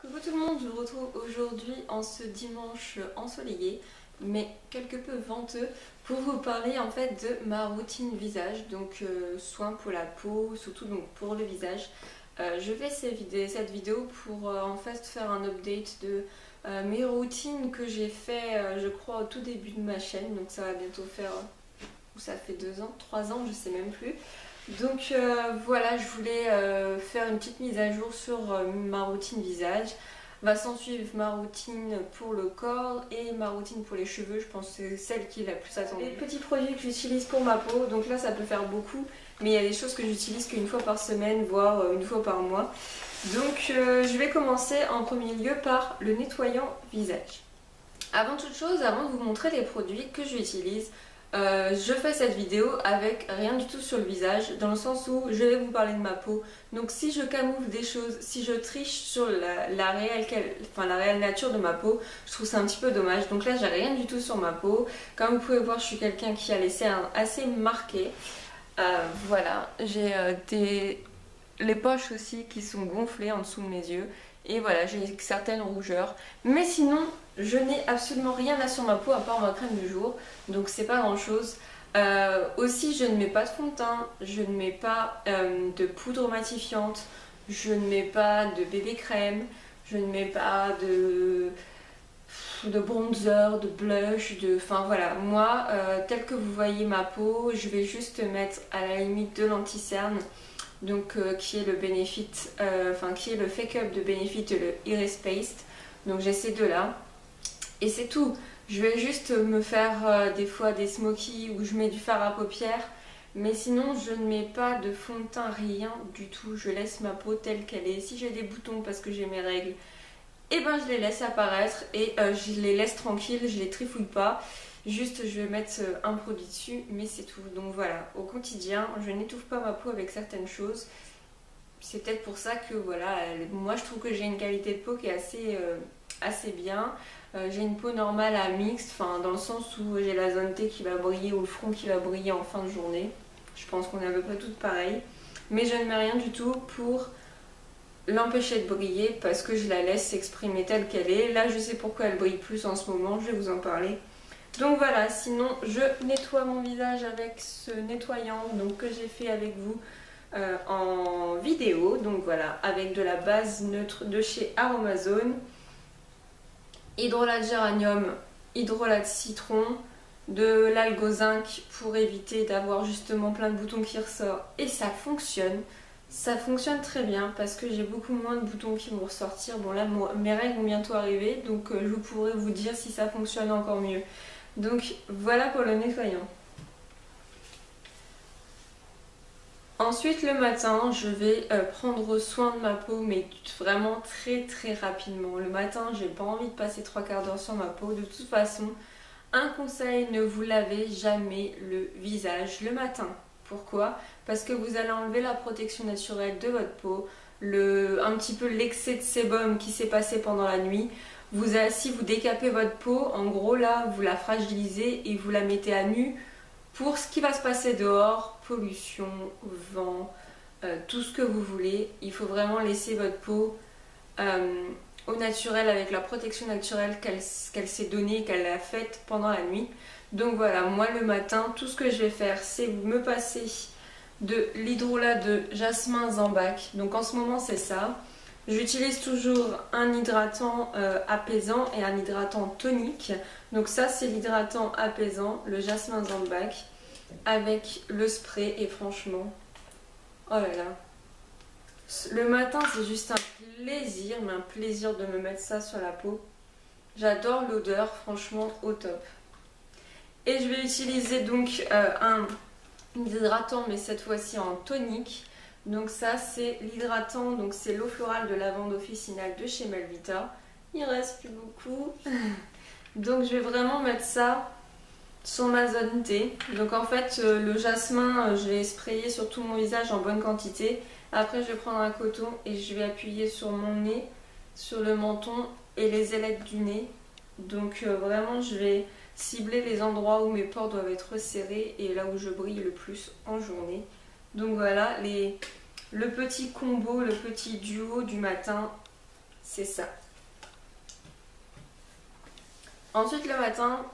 Coucou tout le monde, je vous retrouve aujourd'hui en ce dimanche ensoleillé mais quelque peu venteux pour vous parler en fait de ma routine visage, donc soins pour la peau, surtout donc pour le visage. Je fais cette vidéo pour en fait faire un update de mes routines que j'ai fait je crois au tout début de ma chaîne, donc ça va bientôt faire, ou ça fait 2 ans, 3 ans, je sais même plus. Donc voilà, je voulais faire une petite mise à jour sur ma routine visage. Va s'en suivre ma routine pour le corps et ma routine pour les cheveux, je pense que c'est celle qui est la plus attendue. Les petits produits que j'utilise pour ma peau, donc là ça peut faire beaucoup, mais il y a des choses que j'utilise qu'une fois par semaine, voire une fois par mois. Donc je vais commencer en premier lieu par le nettoyant visage. Avant toute chose, avant de vous montrer les produits que j'utilise, je fais cette vidéo avec rien du tout sur le visage, dans le sens où je vais vous parler de ma peau. Donc si je camoufle des choses, si je triche sur la réelle nature de ma peau, je trouve ça un petit peu dommage. Donc là j'ai rien du tout sur ma peau. Comme vous pouvez voir, je suis quelqu'un qui a les cernes assez marquées. Voilà, j'ai les poches aussi qui sont gonflées en dessous de mes yeux. Et voilà, j'ai certaines rougeurs. Mais sinon, je n'ai absolument rien là sur ma peau à part ma crème du jour. Donc c'est pas grand chose. Aussi, je ne mets pas de fond de teint. Je ne mets pas de poudre matifiante. Je ne mets pas de bébé crème. Je ne mets pas de bronzer, de blush, enfin voilà, moi, tel que vous voyez ma peau, je vais juste mettre à la limite de l'anti-cerne, donc qui est le Benefit, qui est le Fake Up de Benefit et le Iris Paste. Donc j'ai ces deux-là. Et c'est tout. Je vais juste me faire des fois des smokies où je mets du fard à paupières. Mais sinon, je ne mets pas de fond de teint, rien du tout. Je laisse ma peau telle qu'elle est. Si j'ai des boutons parce que j'ai mes règles, et ben je les laisse apparaître et je les laisse tranquilles, je les trifouille pas. Juste je vais mettre un produit dessus, mais c'est tout. Donc voilà, au quotidien, je n'étouffe pas ma peau avec certaines choses. C'est peut-être pour ça que voilà, moi je trouve que j'ai une qualité de peau qui est assez bien. J'ai une peau normale à mixte, dans le sens où j'ai la zone T qui va briller ou le front qui va briller en fin de journée. Je pense qu'on est à peu près toutes pareilles. Mais je ne mets rien du tout pour l'empêcher de briller parce que je la laisse s'exprimer telle qu'elle est. Là je sais pourquoi elle brille plus en ce moment, je vais vous en parler. Donc voilà, sinon je nettoie mon visage avec ce nettoyant donc, que j'ai fait avec vous en vidéo. Donc voilà, avec de la base neutre de chez Aromazone, hydrolat de géranium, hydrolat de citron, de l'algozinc pour éviter d'avoir justement plein de boutons qui ressortent, et ça fonctionne. Ça fonctionne très bien parce que j'ai beaucoup moins de boutons qui vont ressortir. Bon là mes règles vont bientôt arriver, donc je pourrai vous dire si ça fonctionne encore mieux. Donc voilà pour le nettoyant. Ensuite le matin je vais prendre soin de ma peau, mais vraiment très rapidement. Le matin j'ai pas envie de passer 3/4 d'heure sur ma peau. De toute façon, un conseil, ne vous lavez jamais le visage le matin. Pourquoi? Parce que vous allez enlever la protection naturelle de votre peau, un petit peu l'excès de sébum qui s'est passé pendant la nuit. Si vous décapez votre peau, en gros là, vous la fragilisez et vous la mettez à nu pour ce qui va se passer dehors, pollution, vent, tout ce que vous voulez. Il faut vraiment laisser votre peau au naturel, avec la protection naturelle qu'elle s'est donnée, qu'elle a faite pendant la nuit. Donc voilà, moi le matin, tout ce que je vais faire, c'est me passer de l'hydrolat de jasmin Zambac. Donc en ce moment c'est ça. J'utilise toujours un hydratant apaisant et un hydratant tonique. Donc ça c'est l'hydratant apaisant, le jasmin Zambac, avec le spray, et franchement, oh là là. Le matin c'est juste un plaisir, mais un plaisir de me mettre ça sur la peau. J'adore l'odeur, franchement au top. Et je vais utiliser donc un hydratant, mais cette fois-ci en tonique. Donc ça c'est l'hydratant, donc c'est l'eau florale de lavande officinale de chez Melvita. Il reste plus beaucoup. Donc je vais vraiment mettre ça sur ma zone T. Donc en fait le jasmin je l'ai sprayé sur tout mon visage en bonne quantité. Après je vais prendre un coton et je vais appuyer sur mon nez, sur le menton et les ailettes du nez. Donc vraiment je vais cibler les endroits où mes pores doivent être resserrés et là où je brille le plus en journée. Donc voilà, le petit combo, le petit duo du matin, c'est ça. Ensuite le matin,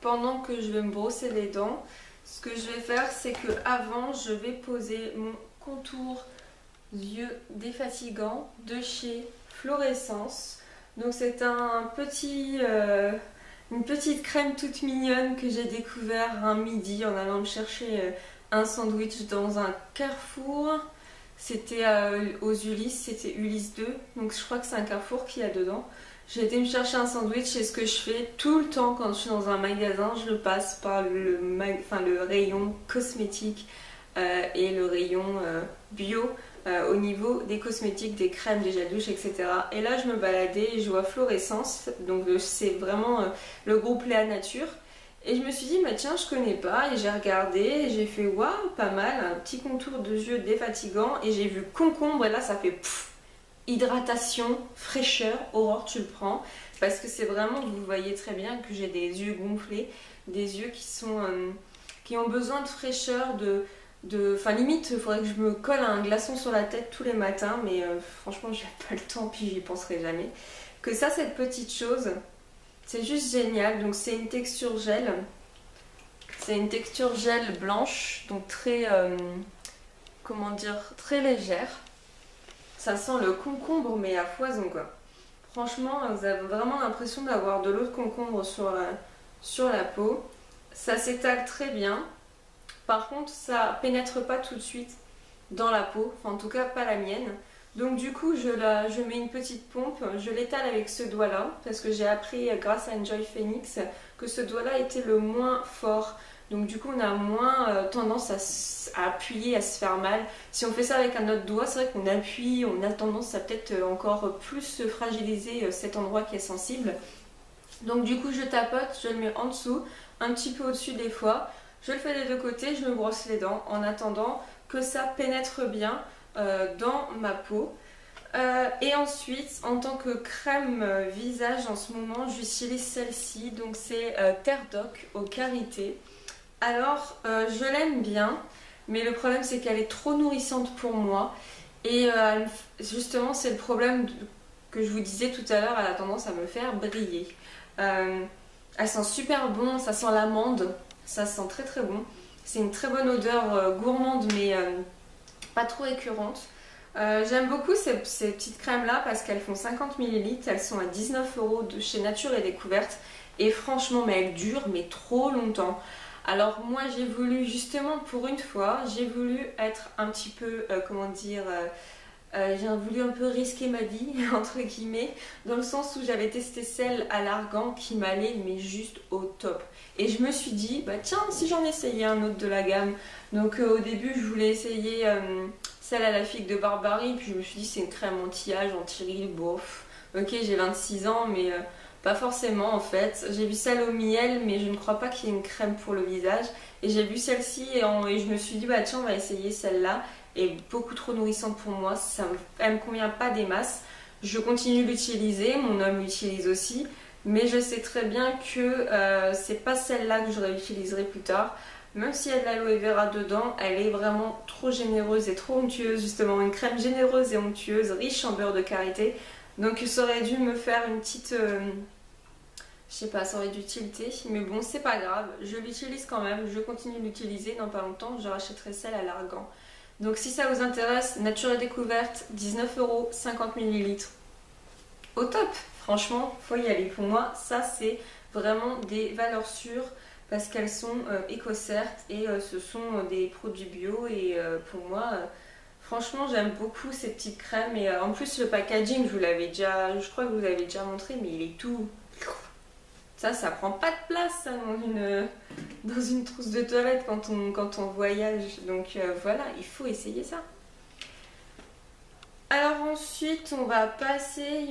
pendant que je vais me brosser les dents, ce que je vais faire, c'est que avant je vais poser mon contour yeux défatigant de chez Florescence. Donc c'est une petite crème toute mignonne que j'ai découvert un midi en allant me chercher un sandwich dans un Carrefour. C'était aux Ulysses, c'était Ulysse 2, donc je crois que c'est un Carrefour qu'il y a dedans. J'ai été me chercher un sandwich et ce que je fais tout le temps quand je suis dans un magasin, je passe par le rayon cosmétique et le rayon bio au niveau des cosmétiques, des crèmes, des gels douche, etc. Et là je me baladais et je vois Florescence, donc c'est vraiment le groupe Léa Nature. Et je me suis dit, bah tiens, je connais pas, et j'ai regardé, et j'ai fait waouh, pas mal, un petit contour de yeux défatigant, et j'ai vu concombre, et là ça fait pfff, hydratation, fraîcheur, Aurore, tu le prends, parce que c'est vraiment, vous voyez très bien que j'ai des yeux gonflés, des yeux qui ont besoin de fraîcheur, enfin limite, il faudrait que je me colle un glaçon sur la tête tous les matins, mais franchement, j'ai pas le temps, puis j'y penserai jamais. Que ça, cette petite chose. C'est juste génial, donc c'est une texture gel. C'est une texture gel blanche, donc très, comment dire, très légère. Ça sent le concombre mais à foison quoi. Franchement, vous avez vraiment l'impression d'avoir de l'eau de concombre sur la peau. Ça s'étale très bien. Par contre, ça pénètre pas tout de suite dans la peau, enfin en tout cas pas la mienne. Donc du coup je mets une petite pompe, je l'étale avec ce doigt là parce que j'ai appris grâce à Enjoy Phoenix que ce doigt là était le moins fort. Donc du coup on a moins tendance à appuyer, à se faire mal. Si on fait ça avec un autre doigt, c'est vrai qu'on appuie, on a tendance à peut-être encore plus fragiliser cet endroit qui est sensible. Donc du coup je tapote, je le mets en dessous, un petit peu au-dessus des fois. Je le fais des deux côtés, je me brosse les dents en attendant que ça pénètre bien dans ma peau. Et ensuite, en tant que crème visage en ce moment, j'utilise celle-ci. Donc c'est Terre Doc au karité. Alors, je l'aime bien, mais le problème c'est qu'elle est trop nourrissante pour moi. Et justement, c'est le problème que je vous disais tout à l'heure, elle a tendance à me faire briller. Elle sent super bon, ça sent l'amande, ça sent très très bon. C'est une très bonne odeur gourmande, mais pas trop écœurante. J'aime beaucoup ces petites crèmes là parce qu'elles font 50 ml, elles sont à 19 € de chez Nature et Découverte et franchement mais elles durent mais trop longtemps. Alors moi j'ai voulu justement pour une fois, j'ai voulu être un petit peu, comment dire, j'ai voulu un peu risquer ma vie entre guillemets dans le sens où j'avais testé celle à l'argan qui m'allait mais juste au top. Et je me suis dit bah tiens si j'en essayais un autre de la gamme. Donc au début je voulais essayer celle à la figue de Barbarie, puis je me suis dit c'est une crème anti-âge, anti-rides, bof. Ok j'ai 26 ans mais pas forcément en fait. J'ai vu celle au miel mais je ne crois pas qu'il y ait une crème pour le visage. Et j'ai vu celle-ci et je me suis dit bah tiens on va essayer celle-là. Et beaucoup trop nourrissante pour moi, elle me convient pas des masses. Je continue d'utiliser, mon homme l'utilise aussi. Mais je sais très bien que c'est pas celle-là que je réutiliserai plus tard. Même si elle a de l'aloe vera dedans, elle est vraiment trop généreuse et trop onctueuse. Justement, une crème généreuse et onctueuse, riche en beurre de karité. Donc ça aurait dû me faire une petite... je sais pas, ça aurait dû tilter. Mais bon, c'est pas grave. Je l'utilise quand même. Je continue de l'utiliser. Dans pas longtemps, je rachèterai celle à l'argan. Donc si ça vous intéresse, Nature et Découverte, 19 €, 50 ml. Au top, franchement, faut y aller. Pour moi, ça c'est vraiment des valeurs sûres parce qu'elles sont éco-certes et ce sont des produits bio et pour moi, franchement, j'aime beaucoup ces petites crèmes et en plus le packaging, je crois que je vous l'avais déjà montré, mais il est tout... Ça prend pas de place ça, dans une trousse de toilette quand on voyage. Donc voilà, il faut essayer ça. Alors ensuite, on va passer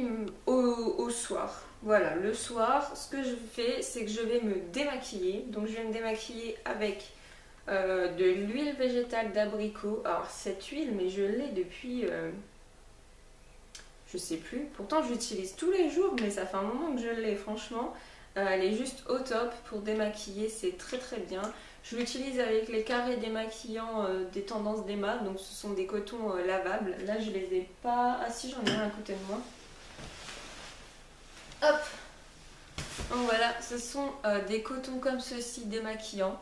au soir. Voilà, le soir, ce que je fais, c'est que je vais me démaquiller. Donc je vais me démaquiller avec de l'huile végétale d'abricot. Alors cette huile, mais je l'ai depuis... je sais plus. Pourtant, je l'utilise tous les jours, mais ça fait un moment que je l'ai, franchement. Elle est juste au top pour démaquiller, c'est très très bien. Je l'utilise avec les carrés démaquillants des tendances d'Emma, donc ce sont des cotons lavables. Là je les ai pas... Ah si j'en ai un à côté de moi. Hop. Donc voilà, ce sont des cotons comme ceci démaquillants,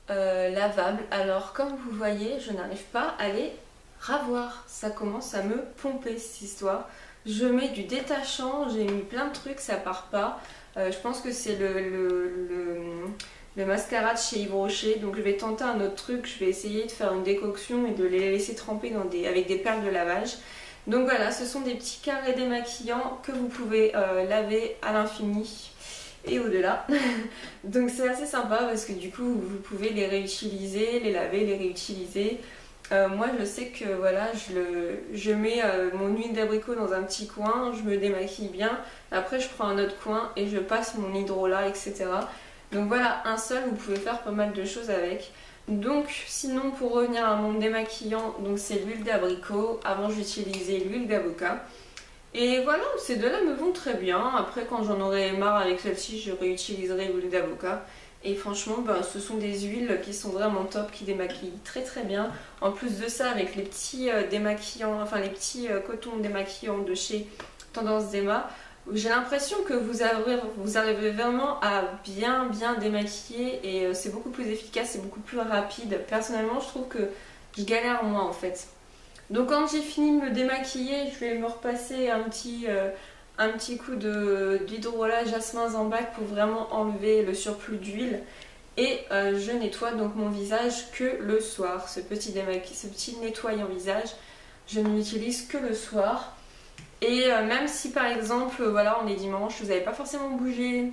lavables. Alors comme vous voyez, je n'arrive pas à les ravoir. Ça commence à me pomper cette histoire. Je mets du détachant, j'ai mis plein de trucs, ça part pas. Je pense que c'est le mascara de chez Yves Rocher. Donc je vais tenter un autre truc, je vais essayer de faire une décoction et de les laisser tremper avec des perles de lavage. Donc voilà, ce sont des petits carrés démaquillants que vous pouvez laver à l'infini et au-delà. Donc c'est assez sympa parce que du coup vous pouvez les réutiliser, les laver, les réutiliser. Moi je sais que voilà, je mets mon huile d'abricot dans un petit coin, je me démaquille bien, après je prends un autre coin et je passe mon hydrolat, etc. Donc voilà, un seul, vous pouvez faire pas mal de choses avec. Donc sinon pour revenir à mon démaquillant, donc c'est l'huile d'abricot. Avant j'utilisais l'huile d'avocat. Et voilà, ces deux-là me vont très bien. Après quand j'en aurai marre avec celle-ci, je réutiliserai l'huile d'avocat. Et franchement, ben, ce sont des huiles qui sont vraiment top, qui démaquillent très très bien. En plus de ça, avec les petits démaquillants, enfin les petits cotons démaquillants de chez Tendance Dema, j'ai l'impression que vous arrivez vraiment à bien démaquiller et c'est beaucoup plus efficace et beaucoup plus rapide. Personnellement, je trouve que je galère moins en fait. Donc quand j'ai fini de me démaquiller, je vais me repasser un petit coup d'hydrolat jasmin Zambac pour vraiment enlever le surplus d'huile. Et je nettoie donc mon visage que le soir. Ce petit nettoyant visage, je ne l'utilise que le soir. Et même si par exemple, voilà, on est dimanche, vous n'avez pas forcément bougé,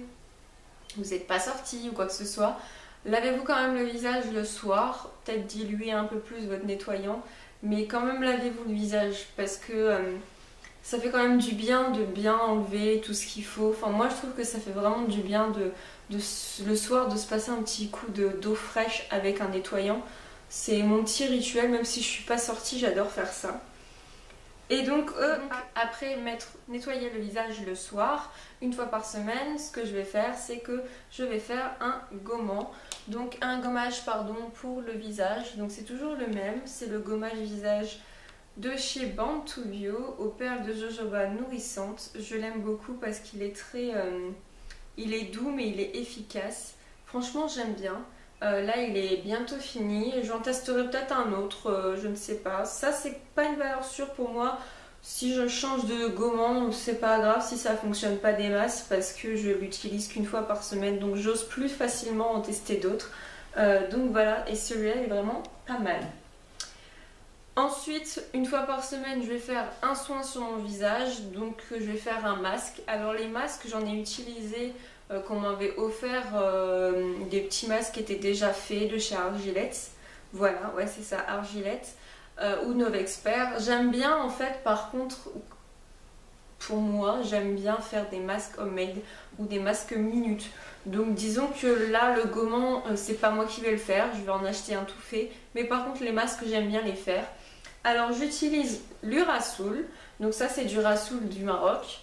vous n'êtes pas sorti ou quoi que ce soit, lavez-vous quand même le visage le soir, peut-être diluez un peu plus votre nettoyant, mais quand même lavez-vous le visage parce que ça fait quand même du bien de bien enlever tout ce qu'il faut. Enfin moi je trouve que ça fait vraiment du bien le soir de se passer un petit coup d'eau fraîche avec un nettoyant. C'est mon petit rituel, même si je suis pas sortie, j'adore faire ça. Et donc après nettoyer le visage le soir, une fois par semaine, ce que je vais faire, c'est que je vais faire un gommant. Donc un gommage pardon pour le visage. Donc c'est toujours le même, c'est le gommage visage de chez Bantu Bio aux perles de jojoba nourrissantes. Je l'aime beaucoup parce qu'il est il est doux mais il est efficace. Franchement j'aime bien. Là il est bientôt fini, j'en testerai peut-être un autre, je ne sais pas. Ça c'est pas une valeur sûre pour moi. Si je change de gommant, c'est pas grave si ça fonctionne pas des masses parce que je l'utilise qu'une fois par semaine, donc j'ose plus facilement en tester d'autres. Donc voilà, et celui-là est vraiment pas mal. Ensuite, une fois par semaine, je vais faire un soin sur mon visage, donc je vais faire un masque. Alors les masques, j'en ai utilisé qu'on m'avait offert des petits masques qui étaient déjà faits de chez Argilette. Voilà, ouais c'est ça, Argilette ou Novexpert. J'aime bien en fait, par contre, pour moi, j'aime bien faire des masques homemade ou des masques minutes. Donc disons que là, le gommant, c'est pas moi qui vais le faire, je vais en acheter un tout fait. Mais par contre, les masques, j'aime bien les faire. Alors j'utilise l'Urasoul, donc ça c'est du Rasoul du Maroc.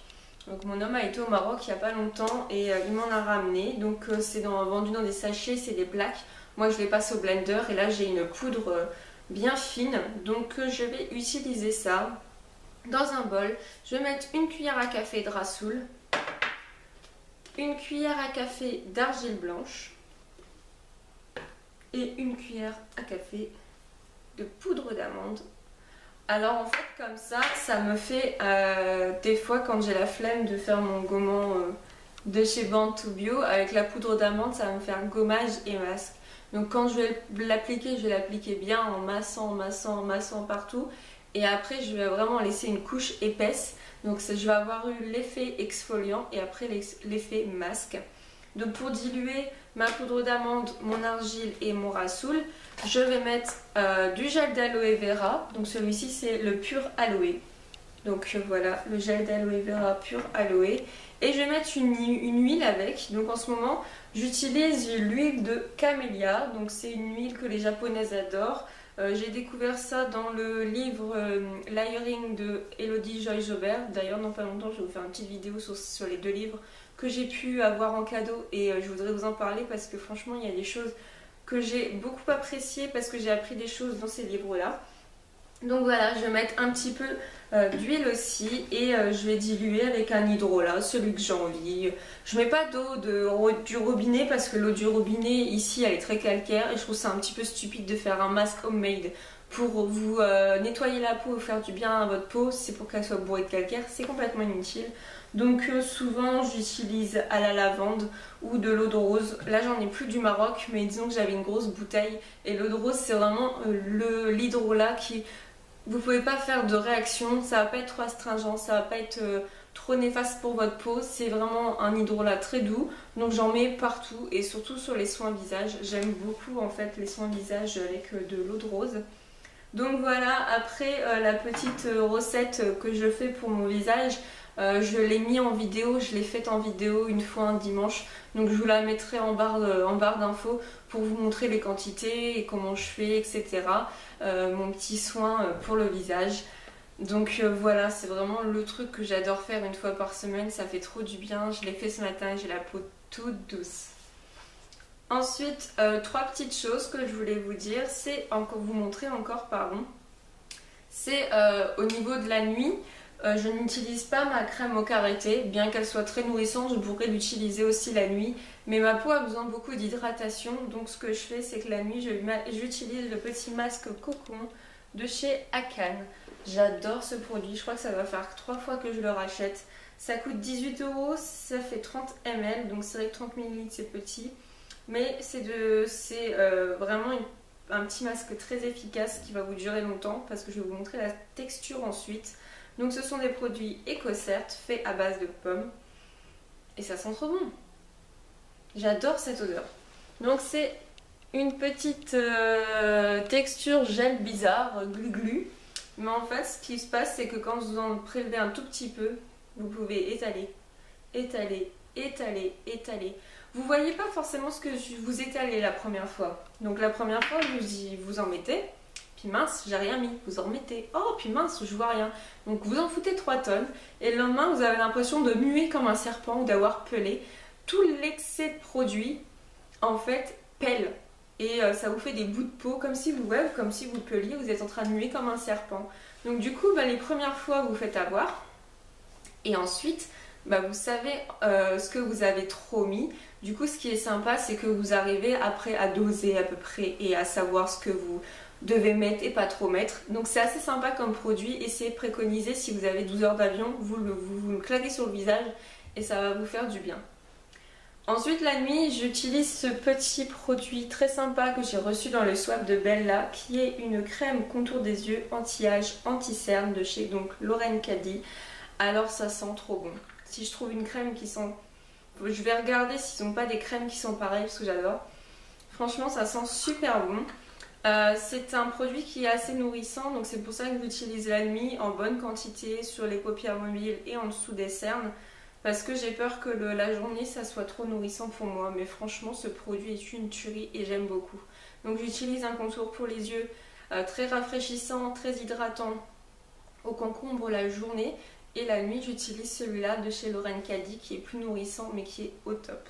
Donc mon homme a été au Maroc il n'y a pas longtemps et il m'en a ramené. Donc c'est vendu dans des sachets, c'est des plaques. Moi je les passe au blender et là j'ai une poudre bien fine. Donc je vais utiliser ça dans un bol. Je vais mettre une cuillère à café de Rasoul, une cuillère à café d'argile blanche et une cuillère à café de poudre d'amande. Alors en fait comme ça me fait des fois quand j'ai la flemme de faire mon gommant de chez Bantu Bio, avec la poudre d'amande ça va me faire gommage et masque. Donc quand je vais l'appliquer bien en massant partout. Et après je vais vraiment laisser une couche épaisse. Donc je vais avoir eu l'effet exfoliant et après l'effet masque. Donc pour diluer ma poudre d'amande, mon argile et mon Rasoul, je vais mettre du gel d'aloe vera. Donc celui-ci c'est le pur aloe. Donc voilà, le gel d'aloe vera pur aloe. Et je vais mettre une huile avec. Donc en ce moment, j'utilise l'huile de camélia. Donc c'est une huile que les japonaises adorent. J'ai découvert ça dans le livre Layering de Elodie Joy Jobert. D'ailleurs, dans pas longtemps, je vais vous faire une petite vidéo sur les deux livres que j'ai pu avoir en cadeau et je voudrais vous en parler parce que franchement, il y a des choses que j'ai beaucoup appréciées parce que j'ai appris des choses dans ces livres-là. Donc voilà, je vais mettre un petit peu d'huile aussi et je vais diluer avec un hydrolat, celui que j'ai envie. Je mets pas d'eau du robinet parce que l'eau du robinet ici elle est très calcaire et je trouve ça un petit peu stupide de faire un masque homemade pour vous nettoyer la peau ou faire du bien à votre peau. C'est pour qu'elle soit bourrée de calcaire, c'est complètement inutile. Donc souvent j'utilise à la lavande ou de l'eau de rose. Là j'en ai plus du Maroc mais disons que j'avais une grosse bouteille et l'eau de rose c'est vraiment l'hydrolat qui... Vous pouvez pas faire de réaction, ça va pas être trop astringent, ça va pas être trop néfaste pour votre peau. C'est vraiment un hydrolat très doux, donc j'en mets partout et surtout sur les soins visage. J'aime beaucoup en fait les soins visage avec de l'eau de rose. Donc voilà, après la petite recette que je fais pour mon visage, je l'ai mis en vidéo, je l'ai faite en vidéo une fois un dimanche. Donc je vous la mettrai en barre d'infos pour vous montrer les quantités et comment je fais, etc. Mon petit soin pour le visage. Donc voilà, c'est vraiment le truc que j'adore faire une fois par semaine, ça fait trop du bien. Je l'ai fait ce matin, j'ai la peau toute douce. Ensuite, trois petites choses que je voulais vous dire, c'est encore vous montrer encore, pardon. C'est au niveau de la nuit, je n'utilise pas ma crème au karité, bien qu'elle soit très nourrissante, je pourrais l'utiliser aussi la nuit. Mais ma peau a besoin beaucoup d'hydratation, donc ce que je fais, c'est que la nuit, j'utilise le petit masque cocon de chez Akan. J'adore ce produit, je crois que ça va faire 3 fois que je le rachète. Ça coûte 18 €, ça fait 30 ml, donc c'est vrai que 30 ml c'est petit. Mais c'est vraiment un petit masque très efficace qui va vous durer longtemps parce que je vais vous montrer la texture ensuite. Donc ce sont des produits EcoCert faits à base de pommes et ça sent trop bon. J'adore cette odeur. Donc c'est une petite texture gel bizarre, glu-glu. Mais en fait ce qui se passe c'est que quand vous en prélevez un tout petit peu, vous pouvez étaler, étaler, étaler, étaler. Vous voyez pas forcément ce que je vous étalez la première fois. Donc la première fois vous en mettez, puis mince j'ai rien mis, vous en remettez. Oh puis mince je vois rien. Donc vous en foutez 3 tonnes et le lendemain vous avez l'impression de muer comme un serpent ou d'avoir pelé. Tout l'excès de produit en fait pèle. Et ça vous fait des bouts de peau comme si vous peliez, vous êtes en train de muer comme un serpent. Donc du coup les premières fois vous faites avoir et ensuite vous savez ce que vous avez trop mis. Du coup ce qui est sympa c'est que vous arrivez après à doser à peu près et à savoir ce que vous devez mettre et pas trop mettre. Donc c'est assez sympa comme produit et c'est préconisé si vous avez 12 heures d'avion, vous le claquez sur le visage et ça va vous faire du bien. Ensuite la nuit j'utilise ce petit produit très sympa que j'ai reçu dans le swap de Bella qui est une crème contour des yeux anti-âge, anti-cerne de chez donc Lauren Caddy. Alors ça sent trop bon. Si je trouve une crème qui sent... Je vais regarder s'ils n'ont pas des crèmes qui sont pareilles parce que j'adore. Franchement ça sent super bon. C'est un produit qui est assez nourrissant donc c'est pour ça que j'utilise la nuit en bonne quantité sur les paupières mobiles et en dessous des cernes. Parce que j'ai peur que la journée ça soit trop nourrissant pour moi. Mais franchement ce produit est une tuerie et j'aime beaucoup. Donc j'utilise un contour pour les yeux très rafraîchissant, très hydratant au concombre la journée. Et la nuit j'utilise celui-là de chez Lauren Caddy qui est plus nourrissant mais qui est au top.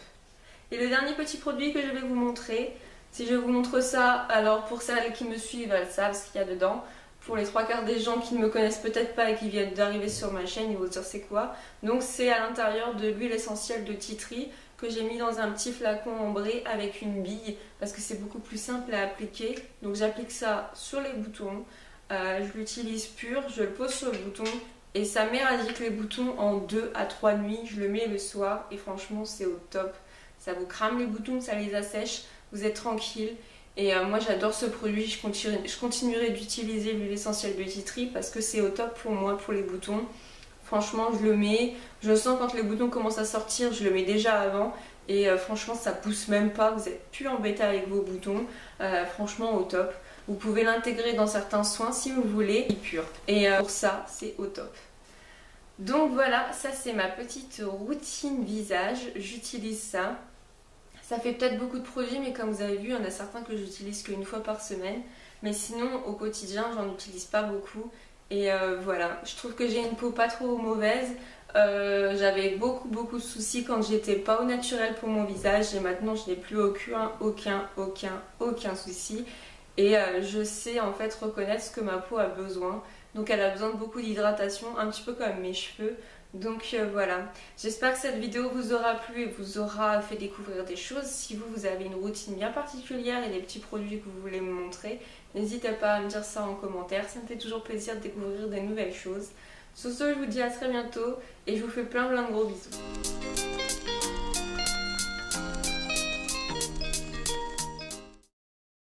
Et le dernier petit produit que je vais vous montrer, si je vous montre ça, alors pour celles qui me suivent elles savent ce qu'il y a dedans. Pour les 3/4 des gens qui ne me connaissent peut-être pas et qui viennent d'arriver sur ma chaîne, ils vont se dire c'est quoi. Donc c'est à l'intérieur de l'huile essentielle de tea tree que j'ai mis dans un petit flacon ambré avec une bille parce que c'est beaucoup plus simple à appliquer. Donc j'applique ça sur les boutons, je l'utilise pur, je le pose sur le bouton et ça m'éradique les boutons en 2 à 3 nuits. Je le mets le soir et franchement c'est au top. Ça vous crame les boutons, ça les assèche, vous êtes tranquille. Et moi j'adore ce produit, je continuerai d'utiliser l'huile essentielle de tea tree parce que c'est au top pour moi, pour les boutons. Franchement je le mets, je sens quand les boutons commencent à sortir, je le mets déjà avant. Et franchement ça pousse même pas, vous n'êtes plus embêté avec vos boutons. Franchement au top. Vous pouvez l'intégrer dans certains soins si vous voulez, il est pur. Et pour ça c'est au top. Donc voilà, ça c'est ma petite routine visage, j'utilise ça. Ça fait peut-être beaucoup de produits mais comme vous avez vu il y en a certains que j'utilise qu'une fois par semaine. Mais sinon au quotidien j'en utilise pas beaucoup. Et voilà, je trouve que j'ai une peau pas trop mauvaise. J'avais beaucoup de soucis quand j'étais pas au naturel pour mon visage. Et maintenant je n'ai plus aucun souci. et je sais en fait reconnaître ce que ma peau a besoin. Donc elle a besoin de beaucoup d'hydratation, un petit peu comme mes cheveux. Donc voilà, j'espère que cette vidéo vous aura plu et vous aura fait découvrir des choses. Si vous avez une routine bien particulière et des petits produits que vous voulez me montrer, n'hésitez pas à me dire ça en commentaire, ça me fait toujours plaisir de découvrir des nouvelles choses. Sur ce, je vous dis à très bientôt et je vous fais plein de gros bisous.